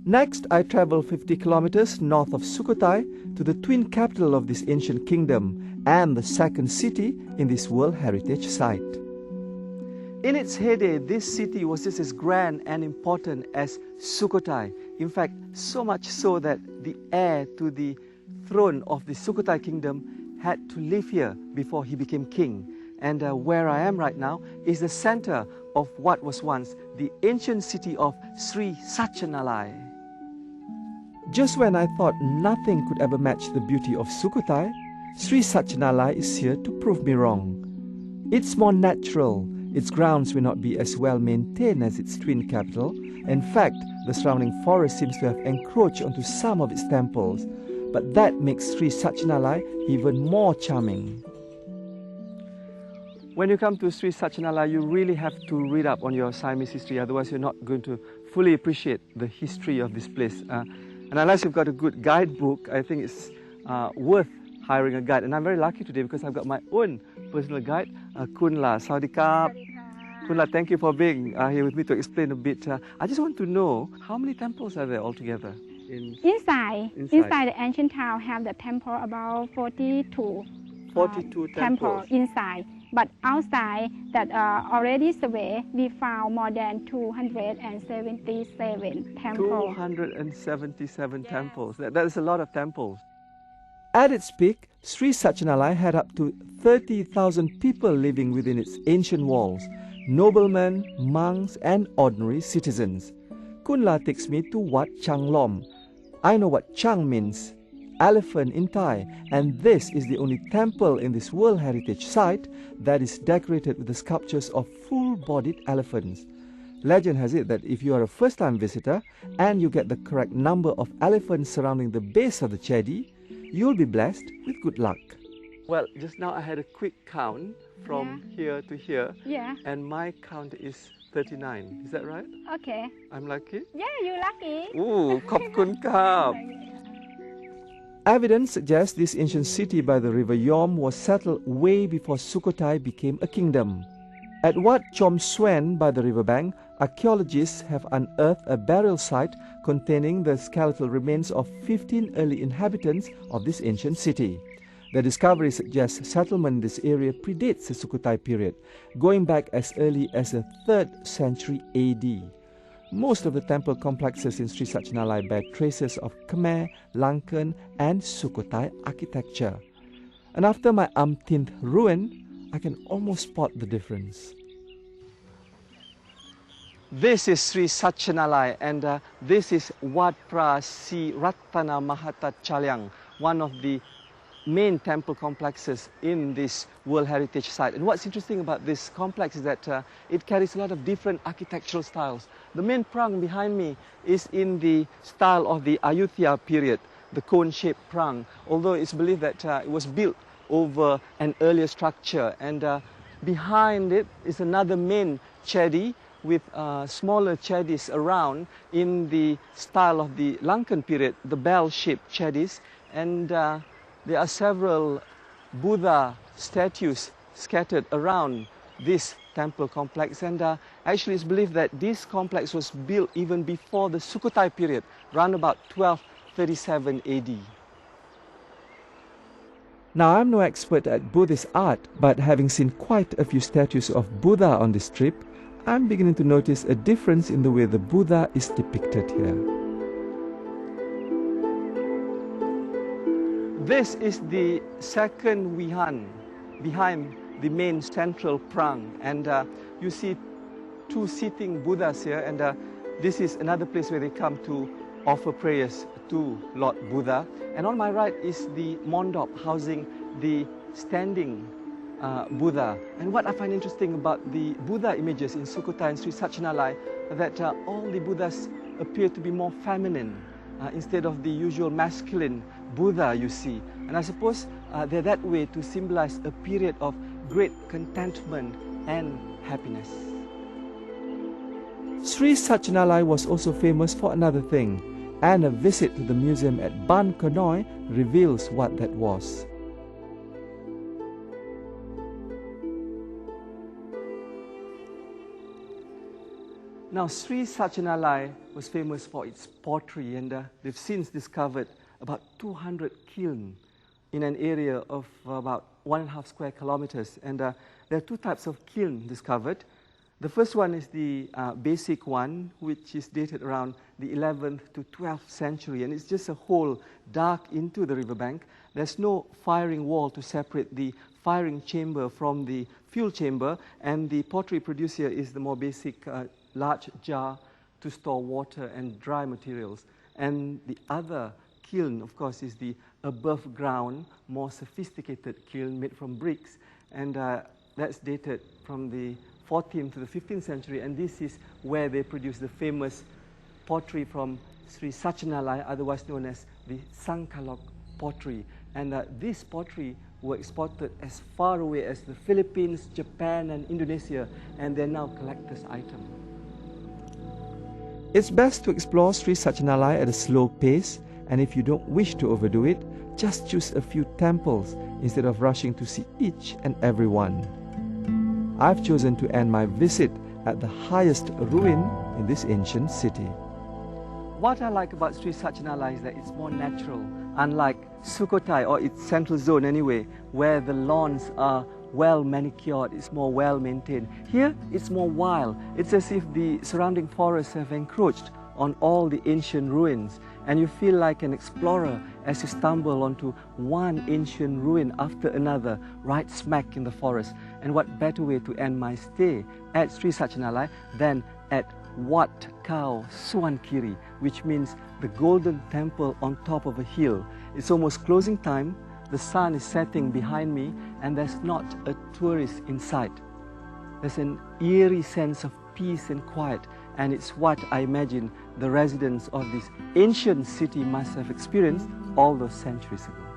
Next, I travel 50 kilometers north of Sukhothai to the twin capital of this ancient kingdom and the second city in this World Heritage Site. In its heyday, this city was just as grand and important as Sukhothai. In fact, so much so that the heir to the throne of the Sukhothai kingdom had to live here before he became king. And where I am right now is the center of what was once the ancient city of Sri Sachanalai. Just when I thought nothing could ever match the beauty of Sukhothai, Sri Sachanalai is here to prove me wrong. It's more natural. Its grounds may not be as well maintained as its twin capital. In fact, the surrounding forest seems to have encroached onto some of its temples. But that makes Sri Sachanalai even more charming. When you come to Sri Sachanalai, you really have to read up on your Siamese history, otherwise you're not going to fully appreciate the history of this place. And unless you've got a good guidebook, I think it's worth hiring a guide. And I'm very lucky today because I've got my own personal guide, Kunla. Sawadee-kap. Kunla, thank you for being here with me to explain a bit. I just want to know, how many temples are there altogether? Inside the ancient town have the temple about 42. 42 temples inside. But outside that already surveyed, we found more than 277 temples. 277 temples. That is a lot of temples. At its peak, Sri Sachanalai had up to 30,000 people living within its ancient walls, noblemen, monks and ordinary citizens. Kunla takes me to Wat Chang Lom. I know what Chang means, elephant in Thai, and this is the only temple in this World Heritage Site that is decorated with the sculptures of full-bodied elephants. Legend has it that if you are a first-time visitor and you get the correct number of elephants surrounding the base of the chedi, you'll be blessed with good luck. Well, just now I had a quick count from here to here, and my count is 39. Is that right? Okay. I'm lucky? Yeah, you're lucky. Ooh, khop kun kap. Evidence suggests this ancient city by the river Yom was settled way before Sukhothai became a kingdom. At Wat Chom Suen by the riverbank, archaeologists have unearthed a burial site containing the skeletal remains of 15 early inhabitants of this ancient city. The discovery suggests settlement in this area predates the Sukhothai period, going back as early as the 3rd century AD. Most of the temple complexes in Sri Sachanalai bear traces of Khmer, Lankan and Sukhothai architecture. And after my umpteenth ruin, I can almost spot the difference. This is Sri Sachanalai, and this is Wat Pra Si Ratana Mahata Chalyang, one of the main temple complexes in this World Heritage Site. And what's interesting about this complex is that it carries a lot of different architectural styles. The main prang behind me is in the style of the Ayutthaya period, the cone-shaped prang, although it's believed that it was built over an earlier structure. And behind it is another main chedi with smaller chedis around in the style of the Lankan period, the bell-shaped chedis. And there are several Buddha statues scattered around this temple complex, and actually it's believed that this complex was built even before the Sukhothai period, around about 1237 AD. Now, I'm no expert at Buddhist art, but having seen quite a few statues of Buddha on this trip, I'm beginning to notice a difference in the way the Buddha is depicted here. This is the second vihan behind the main central prang, and you see two sitting Buddhas here, and this is another place where they come to offer prayers to Lord Buddha. And on my right is the mondop housing the standing Buddha. And what I find interesting about the Buddha images in Sukhothai and Sri Sachanalai is that all the Buddhas appear to be more feminine instead of the usual masculine Buddha you see. And I suppose they're that way to symbolize a period of great contentment and happiness. Sri Sachanalai was also famous for another thing, and a visit to the museum at Ban Kanoi reveals what that was. Now, Sri Sachinalai was famous for its pottery, and they've since discovered about 200 kilns in an area of about 1.5 square kilometers. And there are two types of kiln discovered. The first one is the basic one, which is dated around the 11th to 12th century, and it's just a hole dug into the riverbank. There's no firing wall to separate the firing chamber from the fuel chamber, and the pottery produced here is the more basic large jar to store water and dry materials. And the other kiln, of course, is the above ground, more sophisticated kiln made from bricks, and that's dated from the 14th to the 15th century, and this is where they produce the famous pottery from Sri Sachinalai, otherwise known as the Sangkalok pottery. And this pottery were exported as far away as the Philippines, Japan, and Indonesia, and they're now collector's items. It's best to explore Sri Sachinalai at a slow pace, and if you don't wish to overdo it, just choose a few temples instead of rushing to see each and every one. I've chosen to end my visit at the highest ruin in this ancient city. What I like about Sri Sachinalai is that it's more natural, unlike Sukhothai, or its central zone anyway, where the lawns are well manicured, it's more well maintained. Here, it's more wild. It's as if the surrounding forests have encroached on all the ancient ruins, and you feel like an explorer as you stumble onto one ancient ruin after another, right smack in the forest. And what better way to end my stay at Sri Sachinalai than at Wat Kau Suan Kiri, which means the golden temple on top of a hill. It's almost closing time, the sun is setting behind me, and there's not a tourist in sight. There's an eerie sense of peace and quiet, and it's what I imagine the residents of this ancient city must have experienced all those centuries ago.